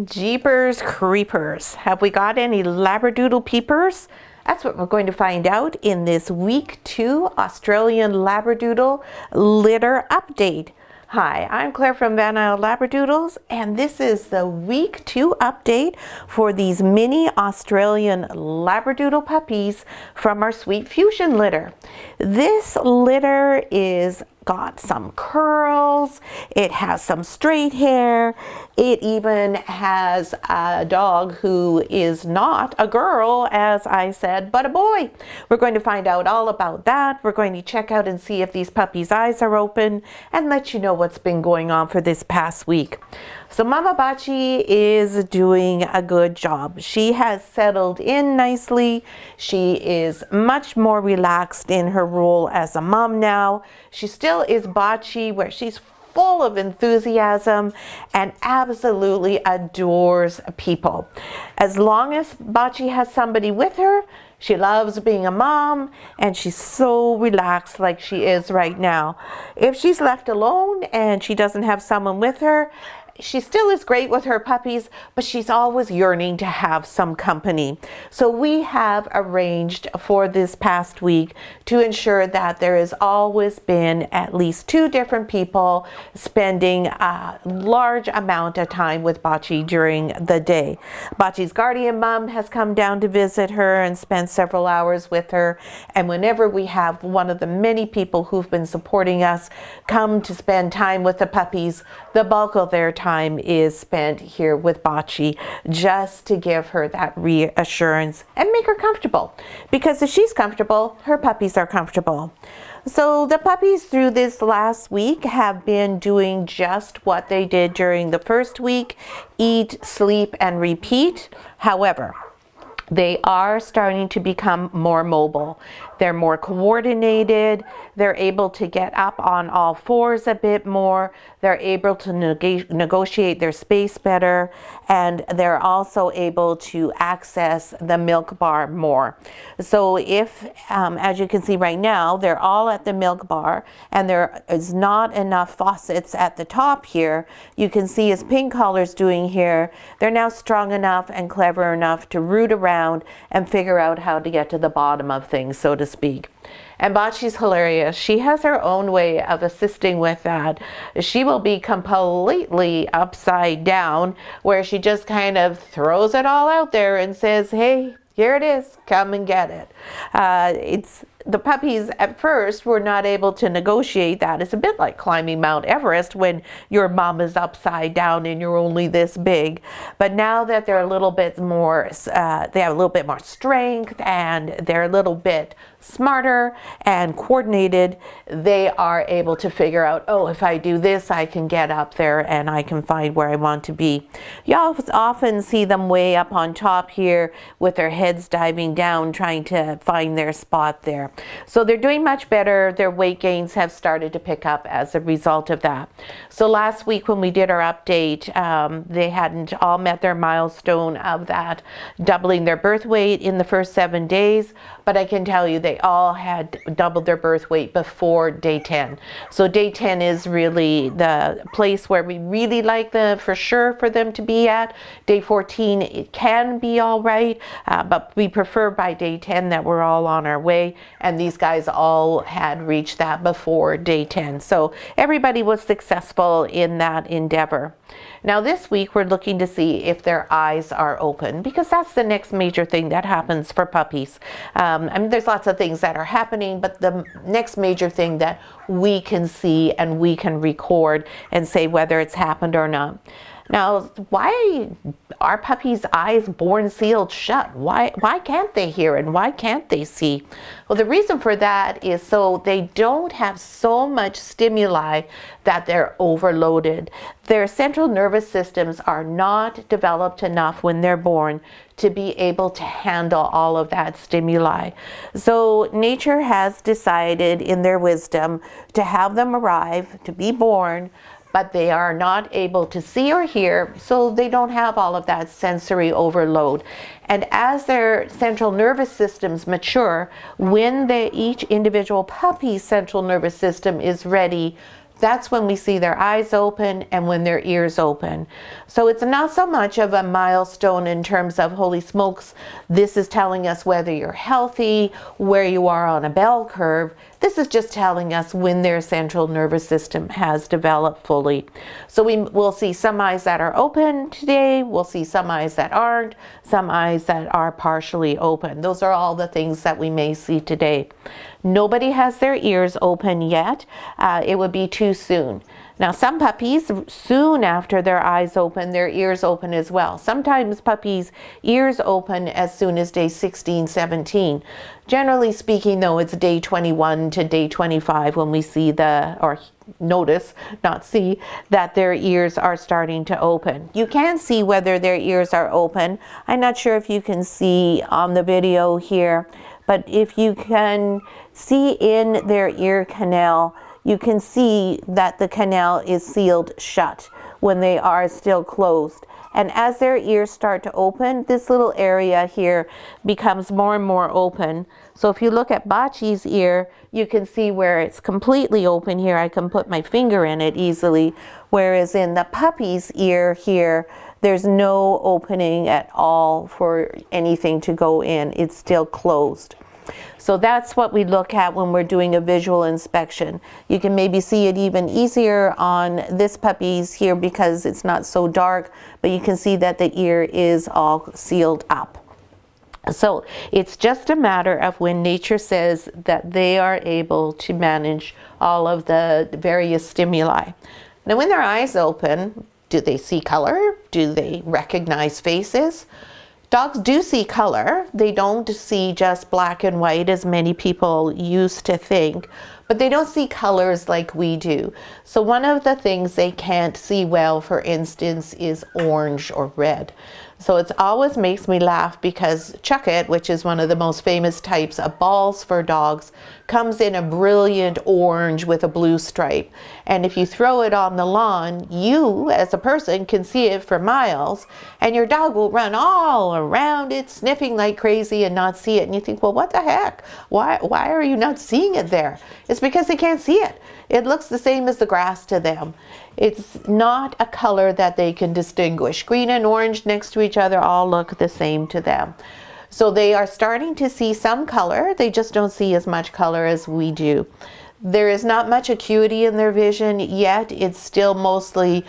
Jeepers creepers. Have we got any Labradoodle peepers? That's what we're going to find out in this week 2 Australian Labradoodle litter update. Hi, I'm Claire from Isle Labradoodles, and this is the week 2 update for these mini Australian Labradoodle puppies from our Sweet Fusion litter. This litter is got some curls, it has some straight hair, it even has a dog who is not a girl, as I said, but a boy. We're going to find out all about that. We're going to check out and see if these puppies' eyes are open and let you know what's been going on for this past week. So Mama Bachi is doing a good job. She has settled in nicely. She is much more relaxed in her role as a mom now. She still is Bachi, where she's full of enthusiasm and absolutely adores people. As long as Bachi has somebody with her, she loves being a mom, and she's so relaxed like she is right now. If she's left alone and she doesn't have someone with her, she still is great with her puppies, but she's always yearning to have some company. So we have arranged for this past week to ensure that there has always been at least 2 different people spending a large amount of time with Bachi during the day. Bachi's guardian mom has come down to visit her and spent several hours with her. And whenever we have one of the many people who've been supporting us come to spend time with the puppies, the bulk of their time is spent here with Bachi, just to give her that reassurance and make her comfortable. Because if she's comfortable, her puppies are comfortable. So the puppies through this last week have been doing just what they did during the first week: eat, sleep, and repeat. However, they are starting to become more mobile. They're more coordinated. They're able to get up on all fours a bit more. They're able to negotiate their space better. And they're also able to access the milk bar more. So if, as you can see right now, they're all at the milk bar and there is not enough faucets at the top here. You can see as Pink Collar's doing here, they're now strong enough and clever enough to root around and figure out how to get to the bottom of things, so to speak. And Bachi's hilarious. She has her own way of assisting with that. She will be completely upside down, where she just kind of throws it all out there and says, hey, here it is, come and get it. The puppies at first were not able to negotiate that. It's a bit like climbing Mount Everest when your mom is upside down and you're only this big. But now that they're a little bit more, they have a little bit more strength and they're a little bit smarter and coordinated, they are able to figure out, oh, if I do this, I can get up there and I can find where I want to be. You often see them way up on top here with their heads diving down, trying to find their spot there. So they're doing much better. Their weight gains have started to pick up as a result of that. So last week when we did our update, they hadn't all met their milestone of that, doubling their birth weight in the first 7 days. But I can tell you they all had doubled their birth weight before day 10. So day 10 is really the place where we really like them for sure for them to be at. Day 14, it can be all right, but we prefer by day 10 that we're all on our way. And these guys all had reached that before day 10. So everybody was successful in that endeavor. Now this week we're looking to see if their eyes are open, because that's the next major thing that happens for puppies. I mean, there's lots of things that are happening, but the next major thing that we can see and we can record and say whether it's happened or not. Now, why are puppies' eyes born sealed shut? Why can't they hear and why can't they see? Well, the reason for that is so they don't have so much stimuli that they're overloaded. Their central nervous systems are not developed enough when they're born to be able to handle all of that stimuli. So nature has decided in their wisdom to have them arrive, to be born, but they are not able to see or hear, so they don't have all of that sensory overload. And as their central nervous systems mature, when each individual puppy's central nervous system is ready That's when we see their eyes open and when their ears open. So it's not so much of a milestone in terms of, holy smokes, this is telling us whether you're healthy, where you are on a bell curve. This is just telling us when their central nervous system has developed fully. So we'll see some eyes that are open today, we'll see some eyes that aren't, some eyes that are partially open. Those are all the things that we may see today. Nobody has their ears open yet. It would be too soon. Now, some puppies, soon after their eyes open, their ears open as well. Sometimes puppies' ears open as soon as day 16, 17. Generally speaking, though, it's day 21 to day 25 when we see or notice, not see, that their ears are starting to open. You can see whether their ears are open. I'm not sure if you can see on the video here, but if you can see in their ear canal, you can see that the canal is sealed shut when they are still closed. And as their ears start to open, this little area here becomes more and more open. So if you look at Bachi's ear, you can see where it's completely open here. I can put my finger in it easily. Whereas in the puppy's ear here, there's no opening at all for anything to go in. It's still closed. So that's what we look at when we're doing a visual inspection. You can maybe see it even easier on this puppy's here because it's not so dark, but you can see that the ear is all sealed up. So it's just a matter of when nature says that they are able to manage all of the various stimuli. Now, when their eyes open, do they see color? Do they recognize faces? Dogs do see color. They don't see just black and white as many people used to think, but they don't see colors like we do. So one of the things they can't see well, for instance, is orange or red. So it always makes me laugh because Chuck-It, which is one of the most famous types of balls for dogs, comes in a brilliant orange with a blue stripe. And if you throw it on the lawn, you as a person can see it for miles, and your dog will run all around it sniffing like crazy and not see it. And you think, well, what the heck? Why are you not seeing it there? It's because they can't see it. It looks the same as the grass to them. It's not a color that they can distinguish. Green and orange next to each other all look the same to them. So they are starting to see some color. They just don't see as much color as we do. There is not much acuity in their vision yet. It's still mostly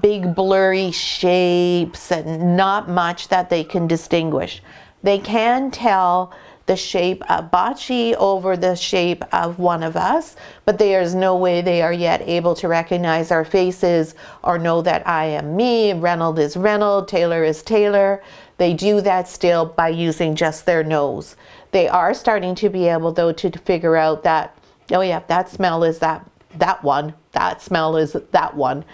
big blurry shapes and not much that they can distinguish. They can tell the shape of Bachi over the shape of one of us, but there is no way they are yet able to recognize our faces or know that I am me, Reynold is Reynold, Taylor is Taylor. They do that still by using just their nose. They are starting to be able, though, to figure out that, oh yeah, that smell is that one, that smell is that one.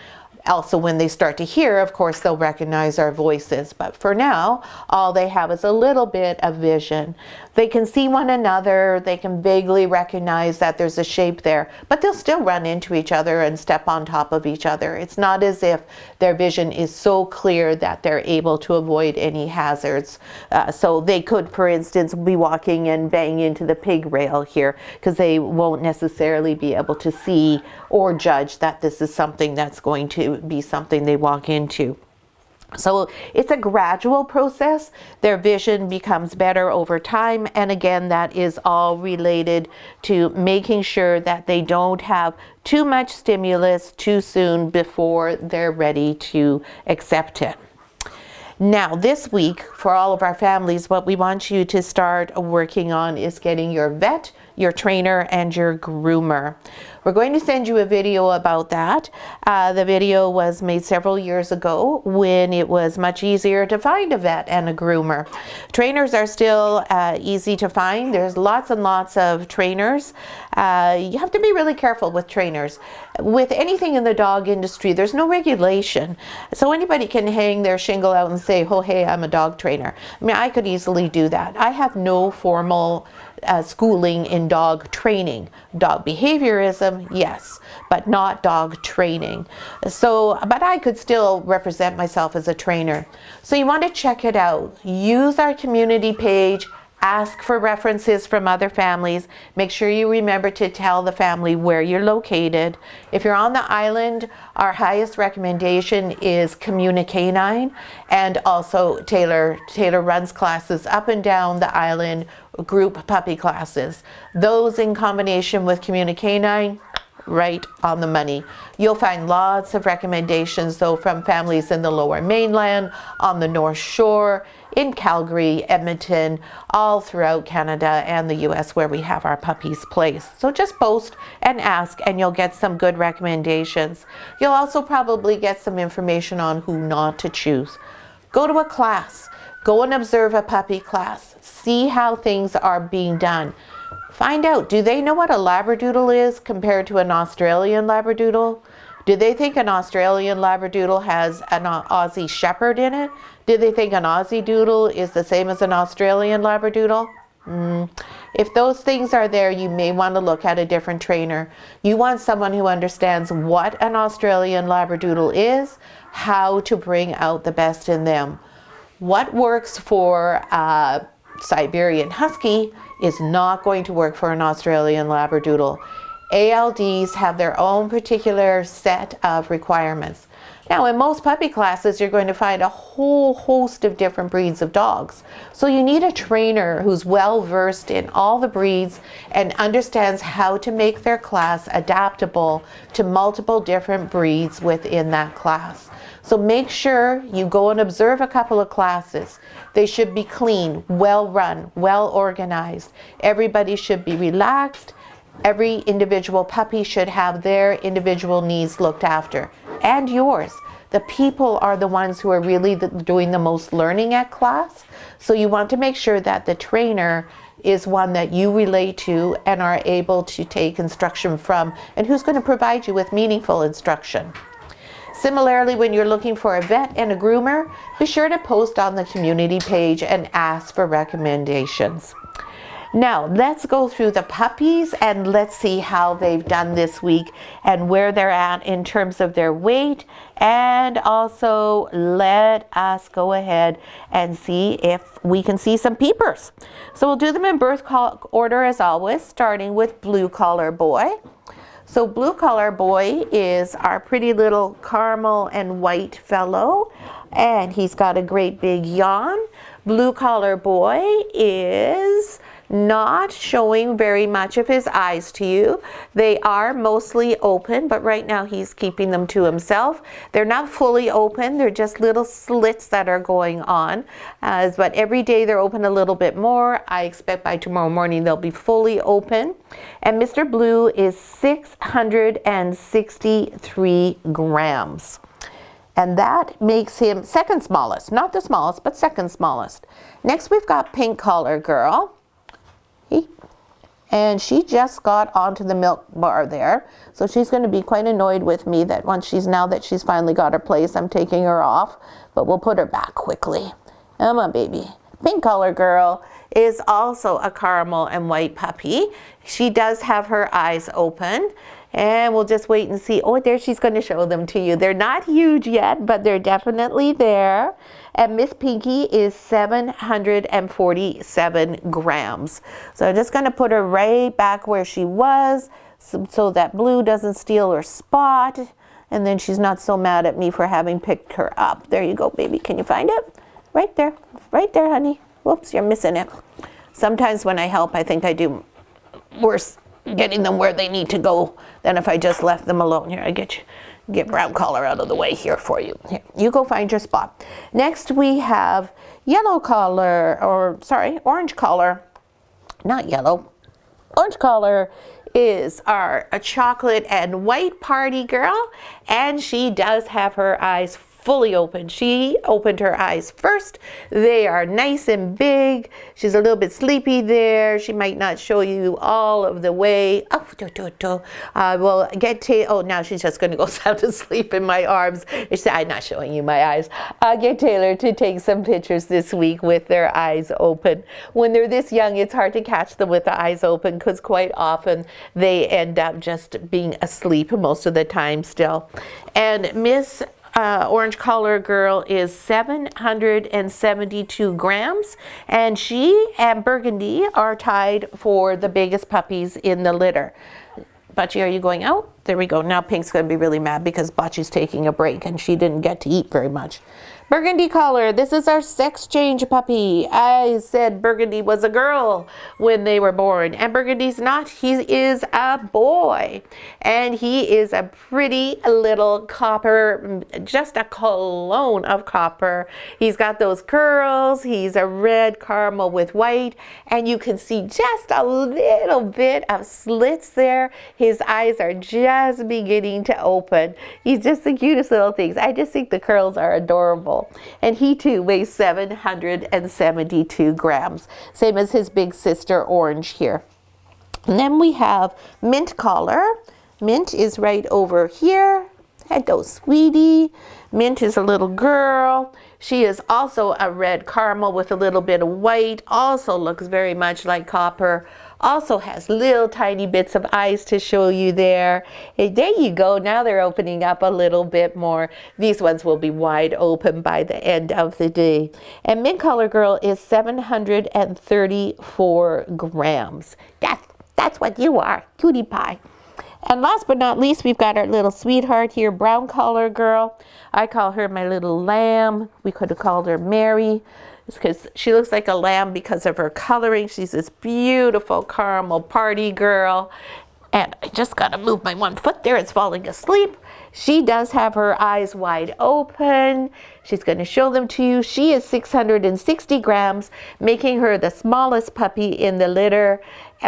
Also, when they start to hear, of course, they'll recognize our voices. But for now, all they have is a little bit of vision. They can see one another. They can vaguely recognize that there's a shape there, but they'll still run into each other and step on top of each other. It's not as if their vision is so clear that they're able to avoid any hazards. So they could, for instance, be walking and bang into the pig rail here because they won't necessarily be able to see or judge that this is something that's going to be something they walk into. So it's a gradual process. Their vision becomes better over time, and again, that is all related to making sure that they don't have too much stimulus too soon before they're ready to accept it. Now, this week, for all of our families, what we want you to start working on is getting your vet, your trainer, and your groomer. We're going to send you a video about that. The video was made several years ago when it was much easier to find a vet and a groomer. Trainers are still easy to find. There's lots and lots of trainers. You have to be really careful with trainers. With anything in the dog industry, there's no regulation. So anybody can hang their shingle out and say, oh, hey, I'm a dog trainer. I mean, I could easily do that. I have no formal schooling in dog training. Dog behaviorism, yes, but not dog training. So, but I could still represent myself as a trainer. So you want to check it out. Use our community page, Ask for references from other families. Make sure you remember to tell the family where you're located. If you're on the island, our highest recommendation is Canine, and also Taylor runs classes up and down the island, group puppy classes. Those in combination with Canine, right on the money. You'll find lots of recommendations though from families in the Lower Mainland, on the North Shore, in Calgary, Edmonton, all throughout Canada and the US where we have our puppies placed. So just post and ask and you'll get some good recommendations. You'll also probably get some information on who not to choose. Go to a class. Go and observe a puppy class. See how things are being done. Find out, do they know what a Labradoodle is compared to an Australian Labradoodle? Do they think an Australian Labradoodle has an Aussie Shepherd in it? Do they think an Aussie Doodle is the same as an Australian Labradoodle? If those things are there, you may want to look at a different trainer. You want someone who understands what an Australian Labradoodle is, how to bring out the best in them. What works for a Siberian Husky is not going to work for an Australian Labradoodle. ALDs have their own particular set of requirements. Now, in most puppy classes, you're going to find a whole host of different breeds of dogs. So you need a trainer who's well versed in all the breeds and understands how to make their class adaptable to multiple different breeds within that class. So make sure you go and observe a couple of classes. They should be clean, well run, well organized. Everybody should be relaxed. Every individual puppy should have their individual needs looked after, and yours. The people are the ones who are really doing the most learning at class. So you want to make sure that the trainer is one that you relate to and are able to take instruction from, and who's going to provide you with meaningful instruction. Similarly, when you're looking for a vet and a groomer, be sure to post on the community page and ask for recommendations. Now, let's go through the puppies and let's see how they've done this week and where they're at in terms of their weight. And also, let us go ahead and see if we can see some peepers. So we'll do them in birth order as always, starting with Blue Collar Boy. So Blue Collar Boy is our pretty little caramel and white fellow, and he's got a great big yawn. Blue Collar Boy is not showing very much of his eyes to you. They are mostly open, but right now he's keeping them to himself. They're not fully open, they're just little slits that are going on. But every day they're open a little bit more. I expect by tomorrow morning they'll be fully open. And Mr. Blue is 663 grams. And that makes him second smallest, not the smallest, but second smallest. Next we've got Pink Collar Girl. And she just got onto the milk bar there. So she's going to be quite annoyed with me that now that she's finally got her place, I'm taking her off. But we'll put her back quickly. Come on, baby. Pink Collar Girl is also a caramel and white puppy. She does have her eyes open. And we'll just wait and see. Oh, there she's going to show them to you. They're not huge yet, but they're definitely there. And Miss Pinky is 747 grams. So I'm just going to put her right back where she was so that Blue doesn't steal her spot. And then she's not so mad at me for having picked her up. There you go, baby. Can you find it? Right there, honey. Whoops, you're missing it. Sometimes when I help, I think I do worse getting them where they need to go than if I just left them alone. Here, I get Brown Collar out of the way here for you. Here, you go find your spot. Next we have Orange Collar. Not yellow. Orange Collar is a chocolate and white party girl, and she does have her eyes fully open. She opened her eyes first. They are nice and big. She's a little bit sleepy there. She might not show you all of the way. Oh, now she's just going to go sound asleep in my arms. I'm not showing you my eyes. Get Taylor to take some pictures this week with their eyes open. When they're this young, it's hard to catch them with the eyes open because quite often they end up just being asleep most of the time still. And Miss orange collar girl is 772 grams, and she and Burgundy are tied for the biggest puppies in the litter. Butchie, are you going out? There we go. Now Pink's going to be really mad because Butchie's taking a break and she didn't get to eat very much. Burgundy collar, this is our sex change puppy. I said Burgundy was a girl when they were born, and Burgundy's not. He is a boy, and he is a pretty little copper, just a cologne of copper. He's got those curls. He's a red caramel with white, and you can see just a little bit of slits there. His eyes are just beginning to open. He's just the cutest little things. I just think the curls are adorable. And he too weighs 772 grams, same as his big sister Orange here. And then we have Mint collar. Mint is right over here. Hello, sweetie. Mint is a little girl. She is also a red caramel with a little bit of white. Also looks very much like copper. Also has little tiny bits of eyes to show you there. Hey, there you go. Now they're opening up a little bit more. These ones will be wide open by the end of the day. And Mint collar girl is 734 grams. That's what you are, cutie pie. And last but not least, we've got our little sweetheart here, brown collar girl. I call her my little lamb. We could have called her Mary, because she looks like a lamb because of her coloring. She's this beautiful caramel party girl. And I just got to move my one foot there. It's falling asleep. She does have her eyes wide open. She's going to show them to you. She is 660 grams, making her the smallest puppy in the litter.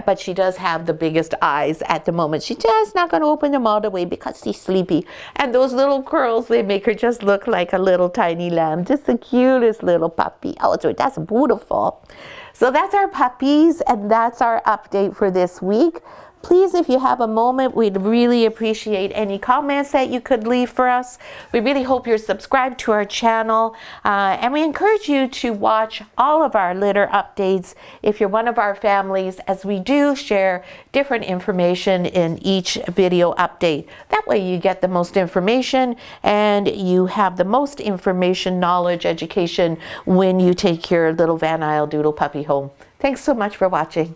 But she does have the biggest eyes at the moment. She's just not going to open them all the way because she's sleepy. And those little curls, they make her just look like a little tiny lamb. Just the cutest little puppy. Oh, so that's beautiful. So that's our puppies, and that's our update for this week. Please, if you have a moment, we'd really appreciate any comments that you could leave for us. We really hope you're subscribed to our channel, and we encourage you to watch all of our litter updates if you're one of our families, as we do share different information in each video update. That way you get the most information and you have the most information, knowledge, education when you take your little Isle Doodle puppy home. Thanks so much for watching.